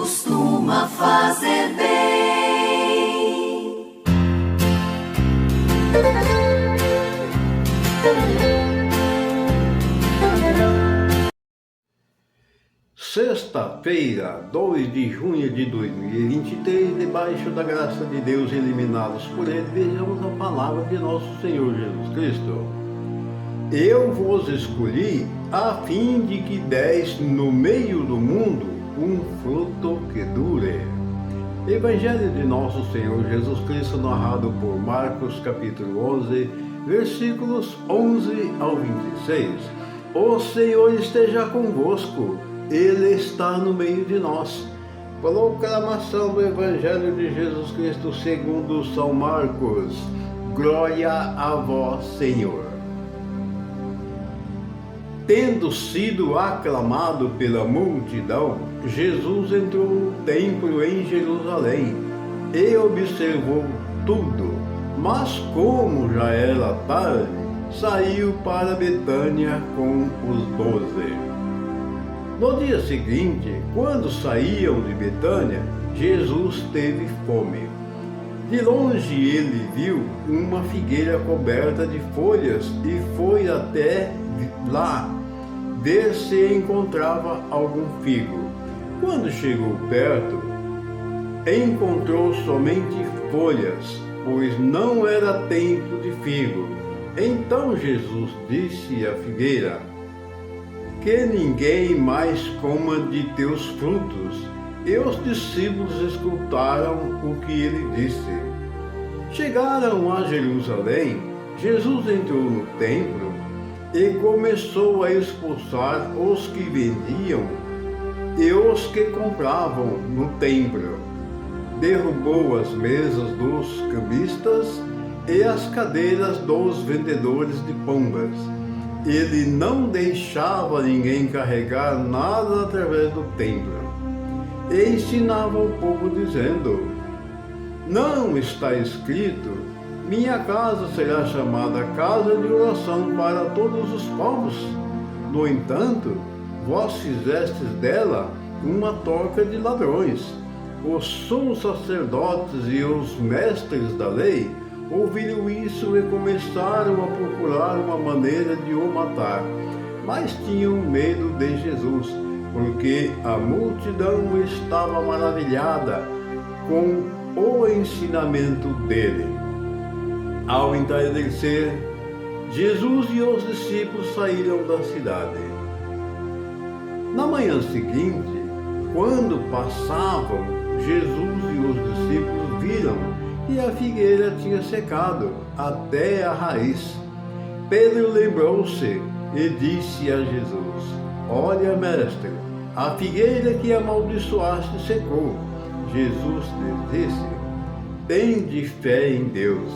costuma fazer bem. Sexta-feira, 2 de junho de 2023, debaixo da graça de Deus, eliminados por Ele, vejamos a palavra de nosso Senhor Jesus Cristo. Eu vos escolhi a fim de que deis no meio do mundo um fruto que dure. Evangelho de nosso Senhor Jesus Cristo, narrado por Marcos, capítulo 11, versículos 11 ao 26. O Senhor esteja convosco. Ele está no meio de nós. Proclamação do Evangelho de Jesus Cristo segundo São Marcos. Glória a vós, Senhor. Tendo sido aclamado pela multidão, Jesus entrou no templo em Jerusalém e observou tudo. Mas como já era tarde, saiu para Betânia com os 12. No dia seguinte, quando saíam de Betânia, Jesus teve fome. De longe ele viu uma figueira coberta de folhas e foi até lá ver se encontrava algum figo. Quando chegou perto, encontrou somente folhas, pois não era tempo de figo. Então Jesus disse à figueira: que ninguém mais coma de teus frutos. E os discípulos escutaram o que ele disse. Chegaram a Jerusalém, Jesus entrou no templo e começou a expulsar os que vendiam e os que compravam no templo. Derrubou as mesas dos cambistas e as cadeiras dos vendedores de pombas. Ele não deixava ninguém carregar nada através do templo. E ensinava o povo dizendo: não está escrito, minha casa será chamada casa de oração para todos os povos. No entanto, vós fizestes dela uma toca de ladrões. Os sumos sacerdotes e os mestres da lei ouviram isso e começaram a procurar uma maneira de o matar, mas tinham medo de Jesus, porque a multidão estava maravilhada com o ensinamento dele. Ao entardecer, Jesus e os discípulos saíram da cidade. Na manhã seguinte, quando passavam, Jesus e os discípulos viram e a figueira tinha secado até a raiz. Pedro lembrou-se e disse a Jesus: olha, mestre, a figueira que amaldiçoaste secou. Jesus lhe disse: tende fé em Deus.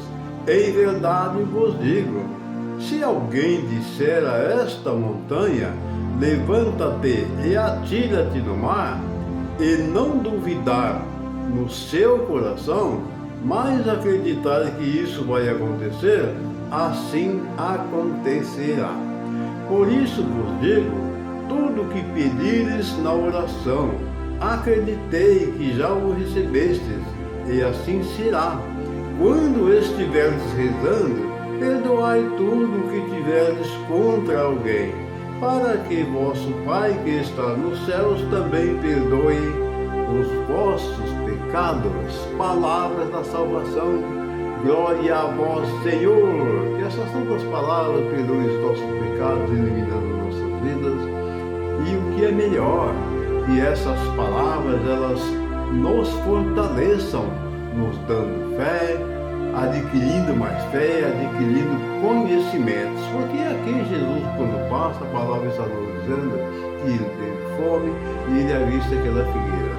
Em verdade vos digo, se alguém disser a esta montanha, levanta-te e atira-te no mar, e não duvidar no seu coração, mas acreditar que isso vai acontecer, assim acontecerá. Por isso vos digo, tudo que pedires na oração, acreditei que já o recebestes, e assim será. Quando estiverdes rezando, perdoai tudo o que tiverdes contra alguém, para que vosso Pai que está nos céus também perdoe os vossos pecados. Palavras da salvação, glória a vós, Senhor. Que essas santas palavras perdoem os nossos pecados, eliminando nossas vidas. E o que é melhor, que essas palavras elas nos fortaleçam, nos dando fé, adquirindo mais fé, adquirindo conhecimentos. Porque aqui Jesus, quando passa, a palavra está nos dizendo que ele teve fome e ele avista aquela figueira.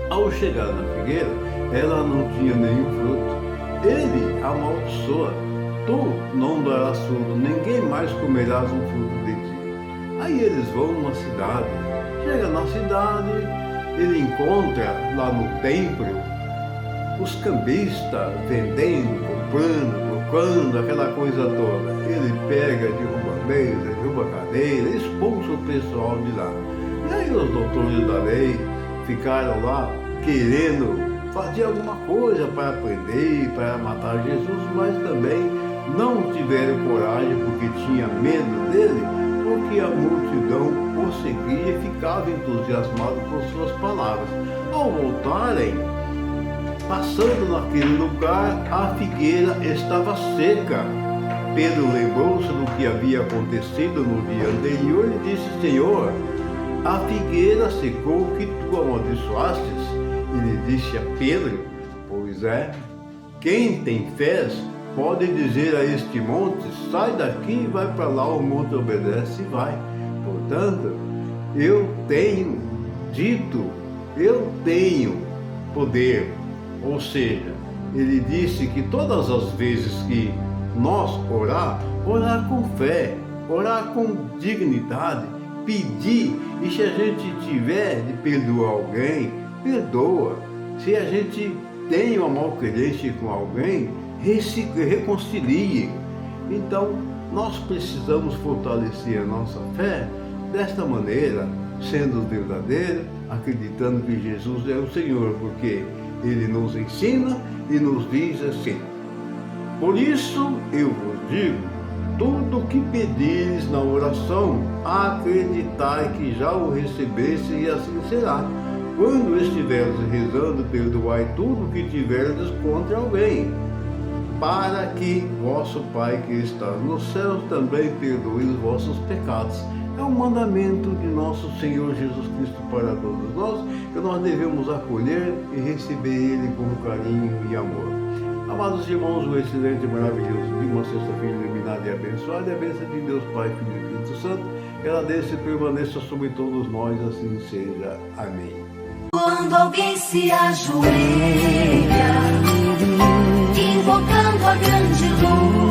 Ao chegar na figueira, ela não tinha nenhum fruto. Ele amaldiçoa: tu não darás fruto, ninguém mais comerás um fruto de ti. Aí eles vão numa cidade. Chega na cidade, ele encontra lá no templo os cambistas vendendo, comprando, trocando, aquela coisa toda. Ele pega, derruba a mesa, derruba a cadeira, expulsa o pessoal de lá. E aí os doutores da lei ficaram lá querendo fazer alguma coisa para prender, para matar Jesus, mas também não tiveram coragem porque tinha medo dele, porque a multidão o seguia e ficava entusiasmado com suas palavras. Ao voltarem, passando naquele lugar, a figueira estava seca. Pedro lembrou-se do que havia acontecido no dia anterior e disse: Senhor, a figueira secou que tu amaldiçoastes. Ele disse a Pedro: Pois é, quem tem fé pode dizer a este monte: sai daqui e vai para lá, o monte obedece e vai. Portanto, eu tenho dito, eu tenho poder. Ou seja, ele disse que todas as vezes que nós orar com fé, orar com dignidade, pedir, e se a gente tiver de perdoar alguém, perdoa. Se a gente tem uma malquerência com alguém, reconcilie. Então, nós precisamos fortalecer a nossa fé desta maneira, sendo verdadeiro, acreditando que Jesus é o Senhor, porque Ele nos ensina e nos diz assim: por isso eu vos digo, tudo o que pedires na oração, acreditai que já o recebeste e assim será. Quando estiveres rezando, perdoai tudo o que tiverdes contra alguém, para que vosso Pai que está nos céus também perdoe os vossos pecados. É um mandamento de nosso Senhor Jesus Cristo para todos nós, que nós devemos acolher e receber Ele com carinho e amor. Amados irmãos, um excelente e maravilhoso dia, uma sexta-feira iluminada e abençoada, e a bênção de Deus Pai, Filho e Espírito Santo, ela desça e permaneça sobre todos nós, assim seja. Amém. Quando alguém se ajoelha, invocando a grande luz,